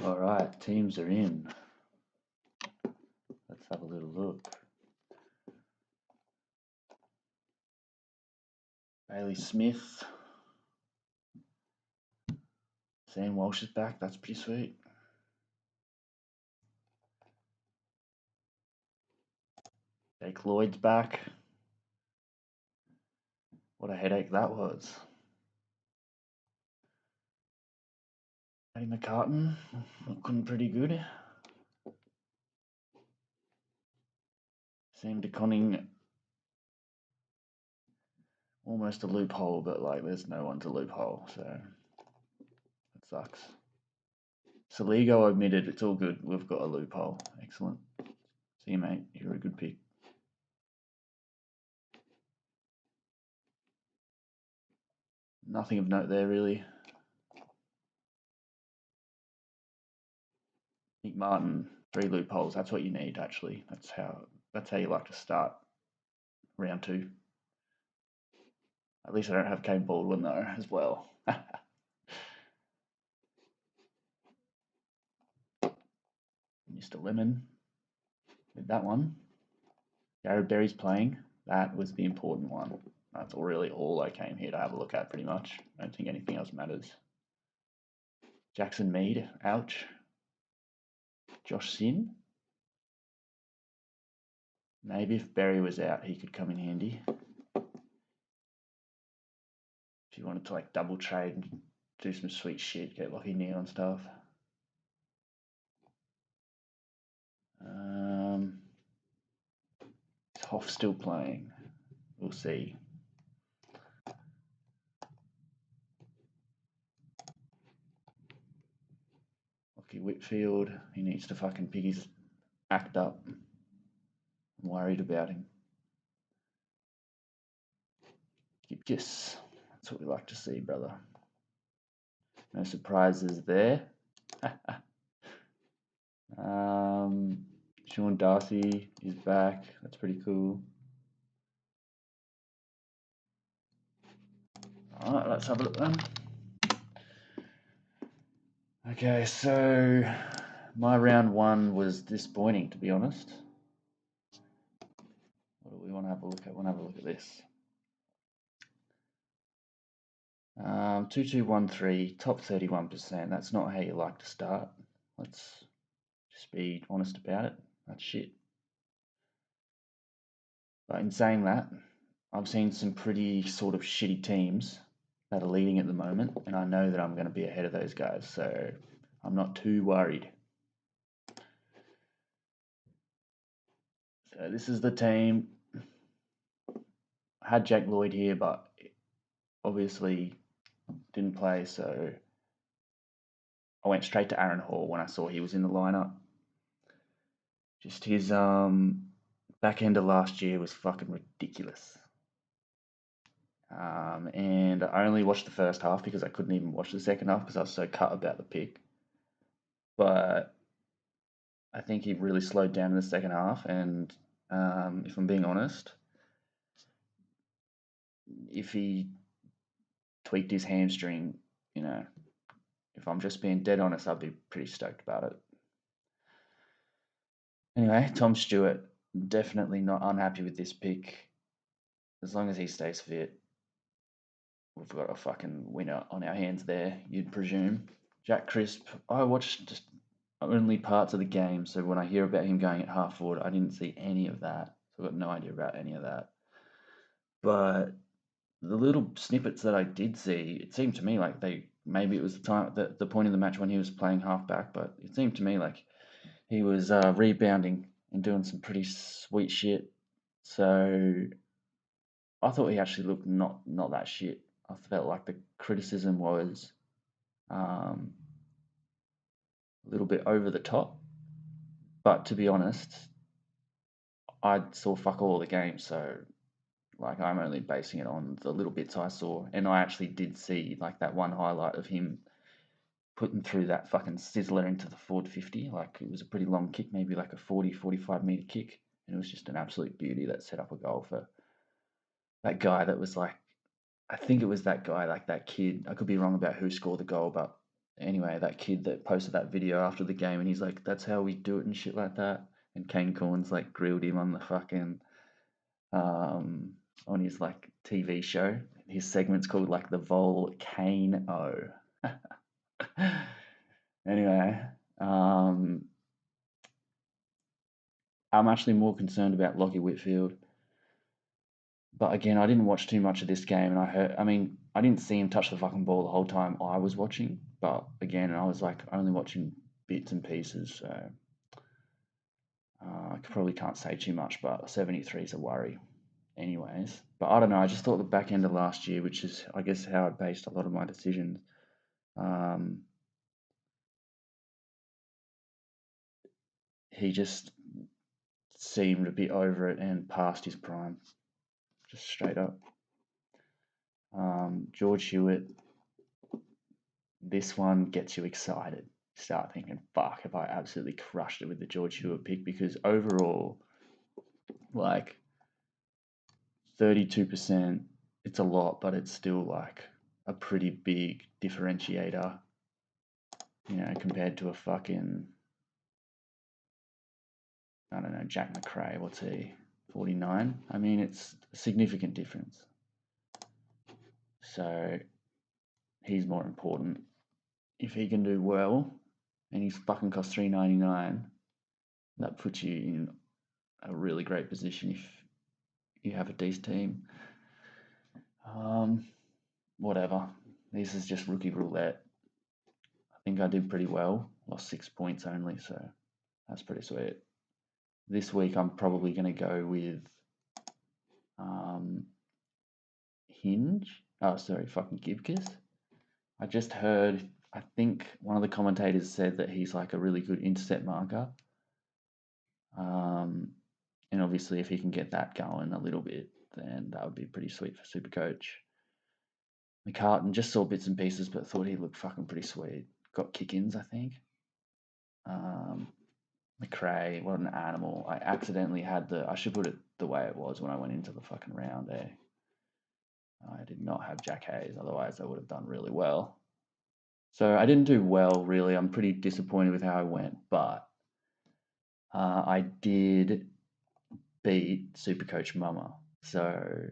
All right, teams are in. Let's have a little look. Bailey Smith. Sam Walsh is back. That's pretty sweet. Jake Lloyd's back. What a headache that was. Eddie McCartan looking pretty good. Sam DeConning, almost a loophole, but like there's no one to loophole, so that sucks. Saligo admitted it's all good. We've got a loophole. Excellent. See you, mate. You're a good pick. Nothing of note there, really. Nick Martin, 3 loopholes. That's what you need, actually. That's how you like to start round 2. At least I don't have Kane Baldwin though, as well. Mr. Lemon with that one. Jared Berry's playing. That was the important one. That's really all I came here to have a look at, pretty much. I don't think anything else matters. Jackson Mead, ouch. Josh Sin. Maybe if Berry was out, he could come in handy. If you wanted to like double trade and do some sweet shit, get Lockie Neal stuff. Is Hoff still playing? We'll see. Lockie Whitfield, he needs to fucking pick his act up. I'm worried about him. Yes, that's what we like to see, brother. No surprises there. Sean Darcy is back. That's pretty cool. Alright, let's have a look then. Okay, so my round 1 was disappointing, to be honest. What do we want to have a look at? We want to have a look at this. 2213, top 31%. That's not how you like to start. Let's just be honest about it. That's shit. But in saying that, I've seen some pretty sort of shitty teams that are leading at the moment, and I know that I'm going to be ahead of those guys, so I'm not too worried. So this is the team. I had Jack Lloyd here, but obviously didn't play, so I went straight to Aaron Hall when I saw he was in the lineup. Just his back end of last year was fucking ridiculous. And I only watched the first half because I couldn't even watch the second half because I was so cut about the pick. But I think he really slowed down in the second half, and if I'm being honest, if he tweaked his hamstring, if I'm just being dead honest, I'd be pretty stoked about it. Anyway, Tom Stewart, definitely not unhappy with this pick. As long as he stays fit, we've got a fucking winner on our hands there, you'd presume. Jack Crisp, I watched just only parts of the game, so when I hear about him going at half forward, I didn't see any of that. So I've got no idea about any of that. But the little snippets that I did see, it seemed to me like maybe it was the point of the match when he was playing halfback, but it seemed to me like he was rebounding and doing some pretty sweet shit. So I thought he actually looked not that shit. I felt like the criticism was a little bit over the top. But to be honest, I saw fuck all the games, so like I'm only basing it on the little bits I saw, and I actually did see like that one highlight of him putting through that fucking sizzler into the forward 50. Like it was a pretty long kick, maybe like a 45 meter kick, and it was just an absolute beauty that set up a goal for that guy. That was like, I think it was that guy, like that kid. I could be wrong about who scored the goal, but Anyway, that kid that posted that video after the game, and he's like, "That's how we do it" and shit like that. And Kane Corns like grilled him on the fucking um on his like TV show. His segment's called like the Volcano. Anyway, um, I'm actually more concerned about Lockie Whitfield. But again, I didn't watch too much of this game, and I mean, I didn't see him touch the fucking ball the whole time I was watching. But again, I was like only watching bits and pieces, so I probably can't say too much. But 73 is a worry, anyways. But I don't know. I just thought the back end of last year, which is I guess how I based a lot of my decisions. Um, he just seemed a bit over it and past his prime, just straight up. George Hewitt, this one gets you excited. Start thinking, fuck, have I absolutely crushed it with the George Hewitt pick? Because overall, like 32%, it's a lot, but it's still like a pretty big differentiator, compared to a fucking, I don't know, Jack McRae, what's he, 49? I mean, it's a significant difference. So he's more important. If he can do well, and he's fucking cost $3.99, that puts you in a really great position if you have a decent team. Whatever. This is just rookie roulette. I think I did pretty well. Lost 6 points only, so that's pretty sweet. This week I'm probably going to go with Hinge. Oh, sorry, fucking Gibcus. I just heard, I think one of the commentators said that he's like a really good intercept marker. And obviously, if he can get that going a little bit, then that would be pretty sweet for Supercoach. McCartan just saw bits and pieces, but thought he looked fucking pretty sweet. Got kick-ins, I think. McRae, what an animal. I accidentally had I should put it the way it was when I went into the fucking round there. I did not have Jack Hayes, otherwise I would have done really well. So I didn't do well, really. I'm pretty disappointed with how I went, but I did beat Supercoach Mama. So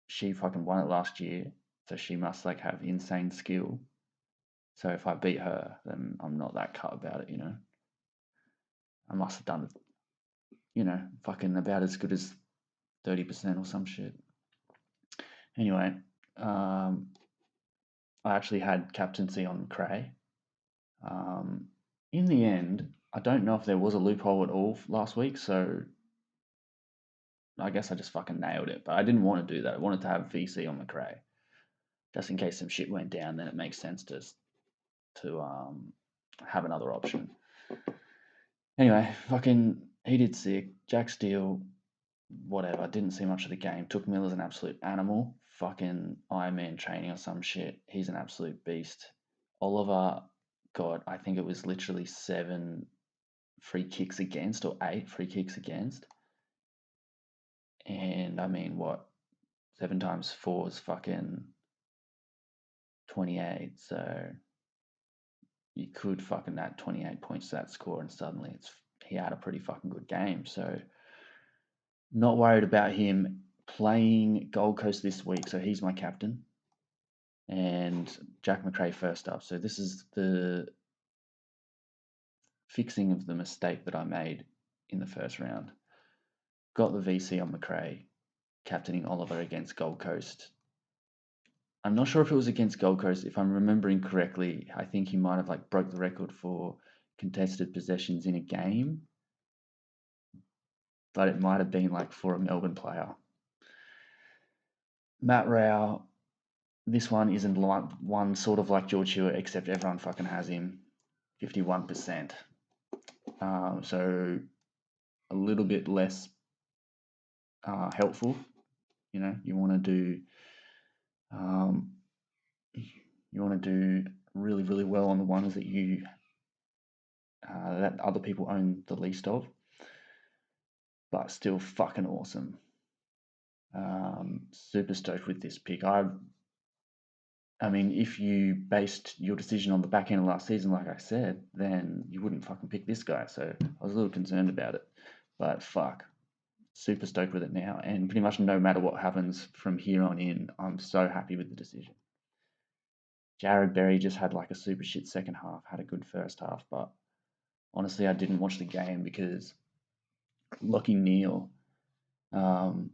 she fucking won it last year, so she must like have insane skill. So if I beat her, then I'm not that cut about it, I must have done, fucking about as good as 30% or some shit. Anyway, I actually had captaincy on McRae. In the end, I don't know if there was a loophole at all last week, so I guess I just fucking nailed it. But I didn't want to do that. I wanted to have VC on McRae, just in case some shit went down. Then it makes sense to have another option. Anyway, fucking he did sick. Jack Steele, whatever. Didn't see much of the game. Took Miller's an absolute animal. Fucking Ironman training or some shit. He's an absolute beast. Oliver got, I think it was literally 7 free kicks against or 8 free kicks against. And I mean, what? 7 times 4 is fucking 28. So you could fucking add 28 points to that score, and suddenly he had a pretty fucking good game. So not worried about him playing Gold Coast this week. So he's my captain, and Jack McRae first up. So this is the fixing of the mistake that I made in the first round. Got the VC on McRae, captaining Oliver against Gold Coast. I'm not sure if it was against Gold Coast. If I'm remembering correctly, I think he might have like broke the record for contested possessions in a game, but it might have been like for a Melbourne player. Matt Rao, this one isn't one sort of like George Hewitt, except everyone fucking has him, 51%. So a little bit less helpful. You want to do really, really well on the ones that that other people own the least of, but still fucking awesome. Super stoked with this pick. I mean, if you based your decision on the back end of last season, like I said, then you wouldn't fucking pick this guy. So I was a little concerned about it. But fuck, super stoked with it now. And pretty much no matter what happens from here on in, I'm so happy with the decision. Jared Berry just had like a super shit second half, had a good first half, but honestly, I didn't watch the game because Lockie Neal, um,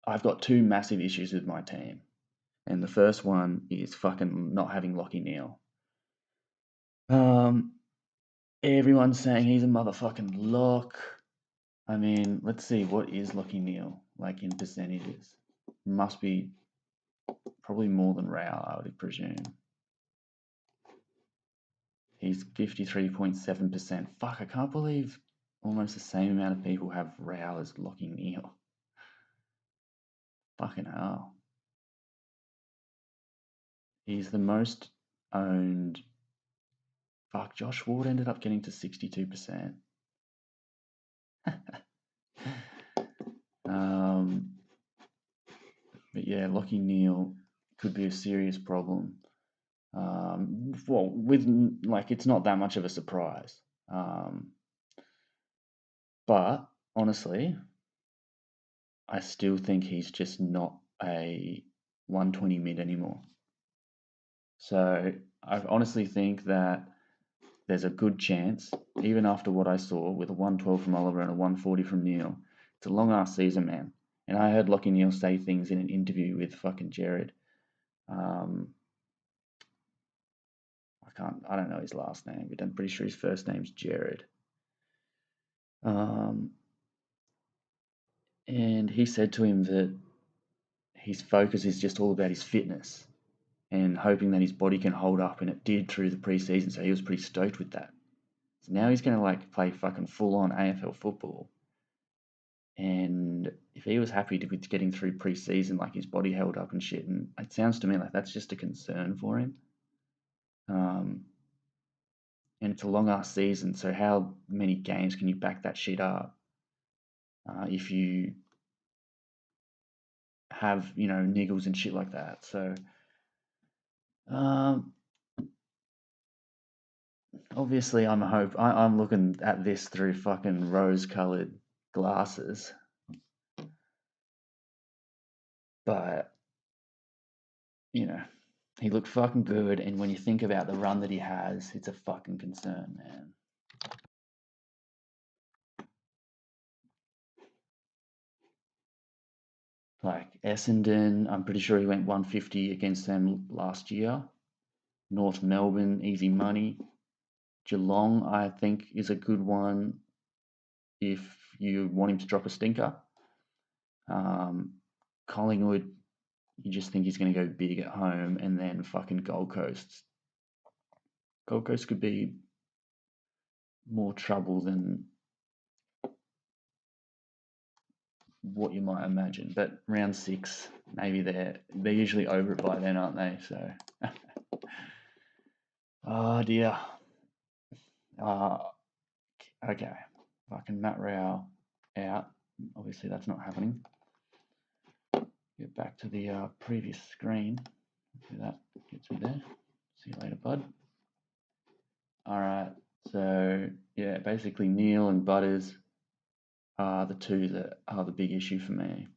I've got two massive issues with my team. And the first one is fucking not having Lockie Neal. Everyone's saying he's a motherfucking lock. I mean, let's see, what is Lockie Neal like in percentages? Must be probably more than Rao, I would presume. He's 53.7%. Fuck, I can't believe almost the same amount of people have Rao as Lockie Neal. Fucking hell. He's the most owned. Fuck, Josh Ward ended up getting to 62%. But yeah, Lockie Neal could be a serious problem. Well, with like, it's not that much of a surprise. But honestly, I still think he's just not a 120 mid anymore. So I honestly think that there's a good chance, even after what I saw with a 112 from Oliver and a 140 from Neil, it's a long ass season, man. And I heard Lockie Neal say things in an interview with fucking Jared. I don't know his last name, but I'm pretty sure his first name's Jared. And he said to him that his focus is just all about his fitness and hoping that his body can hold up, and it did through the preseason, so he was pretty stoked with that. So now he's going to like play fucking full on AFL football. And if he was happy with getting through preseason, like his body held up and shit, and it sounds to me like that's just a concern for him. And it's a long ass season, so how many games can you back that shit up if you have, niggles and shit like that? So obviously I'm looking at this through fucking rose-colored glasses, but he looked fucking good, and when you think about the run that he has, it's a fucking concern, man. Like Essendon, I'm pretty sure he went 150 against them last year. North Melbourne, easy money. Geelong, I think, is a good one if you want him to drop a stinker. Collingwood, you just think he's going to go big at home, and then fucking Gold Coast. Gold Coast could be more trouble than what you might imagine, but round 6, maybe they're usually over it by then, aren't they? So, oh dear. Okay, fucking Matt Rao out. Obviously, that's not happening. Get back to the previous screen. See that gets me there. See you later, bud. All right. So yeah, basically Neil and Butters are the two that are the big issue for me.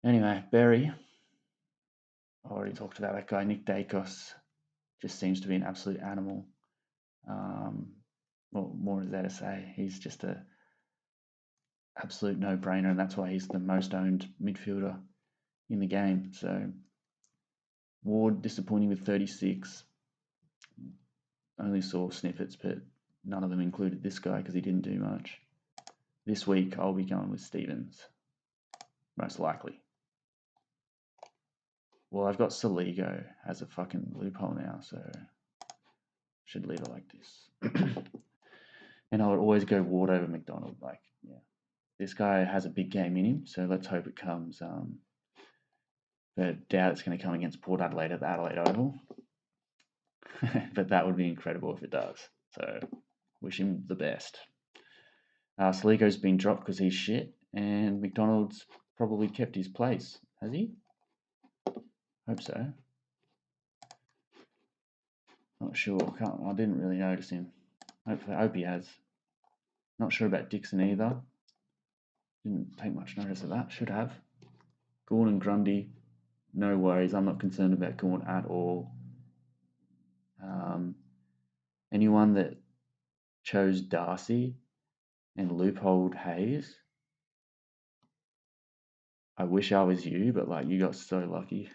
Anyway, Berry. I already talked about that guy. Nick Dacos just seems to be an absolute animal. What more is there to say? He's just a absolute no-brainer, and that's why he's the most owned midfielder in the game. So Ward disappointing with 36. Only saw snippets, but none of them included this guy because he didn't do much. This week I'll be going with Stevens, most likely. Well, I've got Saligo as a fucking loophole now, so should leave it like this. And I would always go Ward over McDonald. Like, yeah, this guy has a big game in him, so let's hope it comes. But doubt it's going to come against Port Adelaide at the Adelaide Oval. But that would be incredible if it does. So wish him the best. Saligo's been dropped because he's shit, and McDonald's probably kept his place Has he? Hope so. Not sure. I didn't really notice him. I hope he has. Not sure about Dixon either. Didn't take much notice of that. Should have. Gawn and Grundy, no worries. I'm not concerned about Gawn at all. Anyone that chose Darcy and loopholed Hayes, I wish I was you, but like you got so lucky.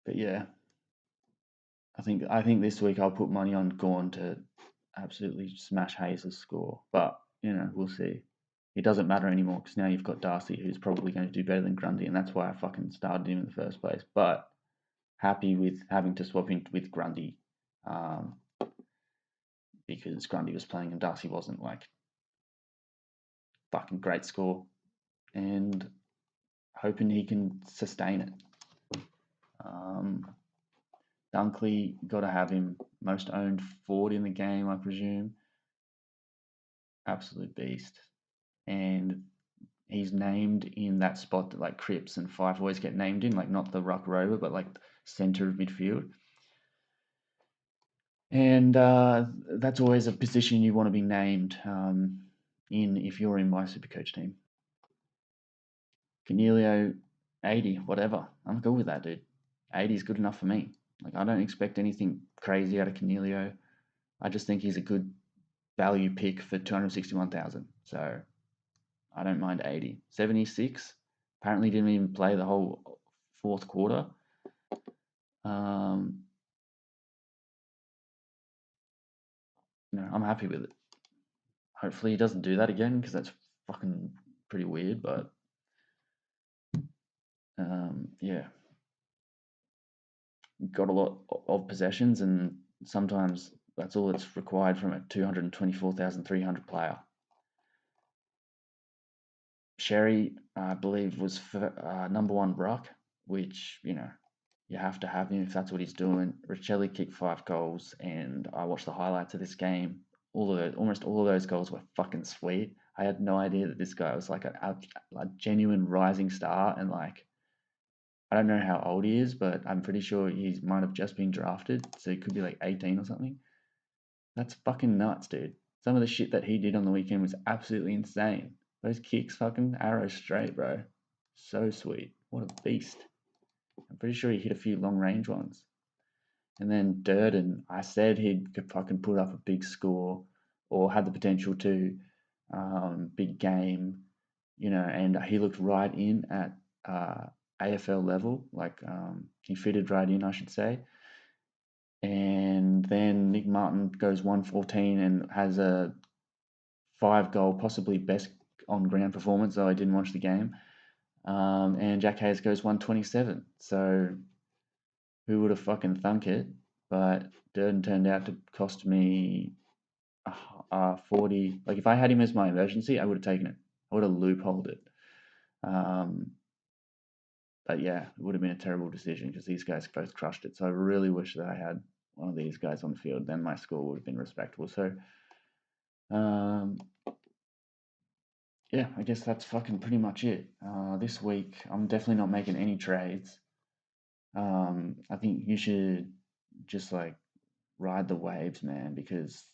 But yeah, I think this week I'll put money on Gawn to absolutely smash Hayes' score. But we'll see. It doesn't matter anymore because now you've got Darcy, who's probably going to do better than Grundy, and that's why I fucking started him in the first place. But happy with having to swap in with Grundy, because Grundy was playing and Darcy wasn't. Like, fucking great score, and hoping he can sustain it. Dunkley, got to have him. Most owned forward in the game, I presume. Absolute beast. And he's named in that spot that like Cripps and Fife always get named in, like not the ruck rover, but like centre of midfield. And that's always a position you want to be named in if you're in my Supercoach team. Cornelio, 80, whatever. I'm good with that, dude. 80 is good enough for me. Like, I don't expect anything crazy out of Cornelio. I just think he's a good value pick for 261,000. So I don't mind 80. 76, apparently didn't even play the whole fourth quarter. I'm happy with it. Hopefully he doesn't do that again because that's fucking pretty weird. But yeah, got a lot of possessions, and sometimes that's all that's required from a 224,300 player. Sherry, I believe, was number one ruck, which you have to have him if that's what he's doing. Richelli kicked 5 goals, and I watched the highlights of this game. Almost all of those goals were fucking sweet. I had no idea that this guy was like a genuine rising star, and like I don't know how old he is, but I'm pretty sure he might have just been drafted, so he could be like 18 or something. That's fucking nuts, dude. Some of the shit that he did on the weekend was absolutely insane. Those kicks, fucking arrow straight, bro. So sweet. What a beast. I'm pretty sure he hit a few long range ones. And then Durden, I said he could fucking put up a big score or had the potential to, big game, and he looked right in at AFL level. Like, he fitted right in, I should say. And then Nick Martin goes 114 and has a 5-goal, possibly best on ground performance, though I didn't watch the game. And Jack Hayes goes 127. So who would have fucking thunk it? But Durden turned out to cost me 40. Like, if I had him as my emergency, I would have taken it. I would have loopholed it. But yeah, it would have been a terrible decision because these guys both crushed it. So I really wish that I had one of these guys on the field. Then my score would have been respectable. So, yeah, I guess that's fucking pretty much it. This week, I'm definitely not making any trades. I think you should just like ride the waves, man, because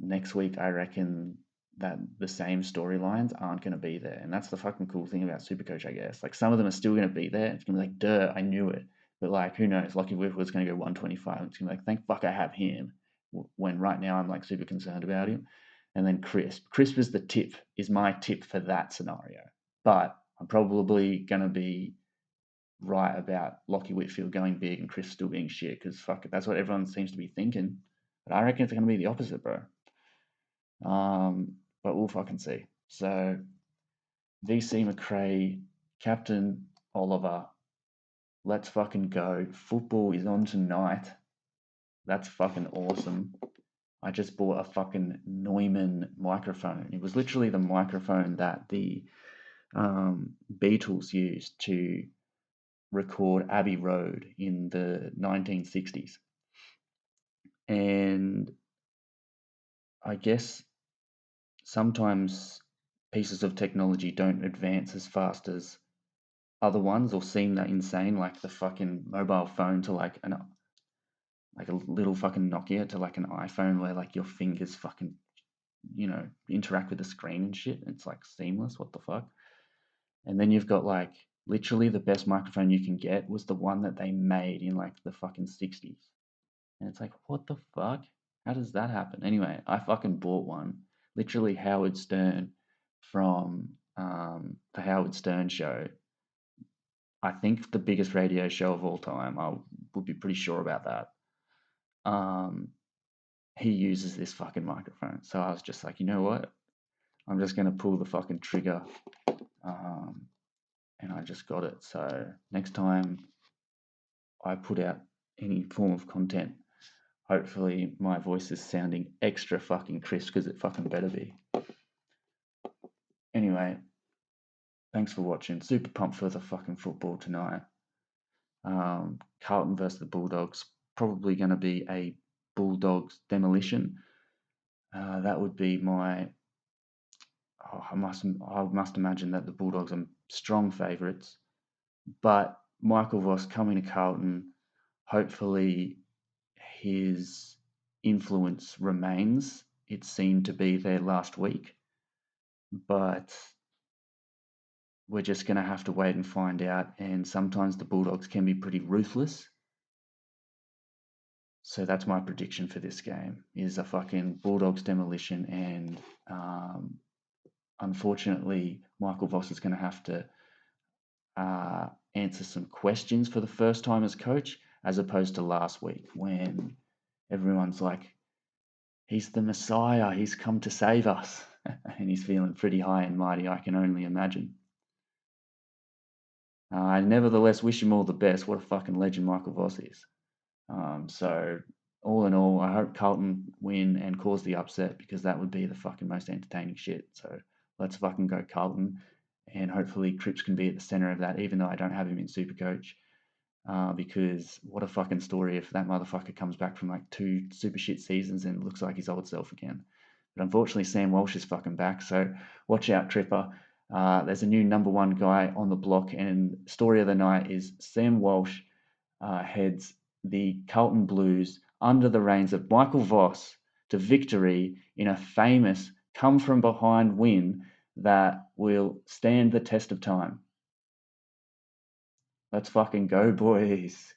next week I reckon that the same storylines aren't going to be there. And that's the fucking cool thing about Supercoach, I guess. Like, some of them are still going to be there. It's going to be like, duh, I knew it. But like, who knows? Lucky Whipper's going to go 125. It's going to be like, thank fuck I have him. When right now I'm like super concerned about him. And then Crisp. Crisp is my tip for that scenario. But I'm probably going to be right about Lockie Whitfield going big and Crisp still being shit because fuck it, that's what everyone seems to be thinking. But I reckon it's going to be the opposite, bro. But we'll fucking see. So, VC McRae, Captain Oliver, let's fucking go. Football is on tonight. That's fucking awesome. I just bought a fucking Neumann microphone. It was literally the microphone that the Beatles used to record Abbey Road in the 1960s. And I guess sometimes pieces of technology don't advance as fast as other ones or seem that insane, like the fucking mobile phone to like a little fucking Nokia to like an iPhone where like your fingers fucking interact with the screen and shit. It's like seamless. What the fuck? And then you've got like literally the best microphone you can get was the one that they made in like the fucking 60s. And it's like, what the fuck? How does that happen? Anyway, I fucking bought one. Literally Howard Stern from the Howard Stern show. I think the biggest radio show of all time. I would be pretty sure about that. Um, he uses this fucking microphone. So I was just like, you know what? I'm just going to pull the fucking trigger. And I just got it. So next time I put out any form of content, hopefully my voice is sounding extra fucking crisp because it fucking better be. Anyway, thanks for watching. Super pumped for the fucking football tonight. Carlton versus the Bulldogs. Probably going to be a Bulldogs demolition. That would be my. I must imagine that the Bulldogs are strong favourites, but Michael Voss coming to Carlton, hopefully his influence remains. It seemed to be there last week, but we're just going to have to wait and find out. And sometimes the Bulldogs can be pretty ruthless. So that's my prediction for this game is a fucking Bulldogs demolition. And unfortunately, Michael Voss is going to have to answer some questions for the first time as coach, as opposed to last week when everyone's like, he's the Messiah, he's come to save us. And he's feeling pretty high and mighty, I can only imagine. I nevertheless wish him all the best. What a fucking legend Michael Voss is. So, all in all, I hope Carlton win and cause the upset because that would be the fucking most entertaining shit. So, let's fucking go Carlton. And hopefully, Cripps can be at the center of that, even though I don't have him in Supercoach. Because what a fucking story if that motherfucker comes back from like 2 super shit seasons and looks like his old self again. But unfortunately, Sam Walsh is fucking back, so watch out, Tripper. There's a new number one guy on the block, and story of the night is Sam Walsh heads the Carlton Blues under the reins of Michael Voss to victory in a famous come from behind win that will stand the test of time. Let's fucking go, boys.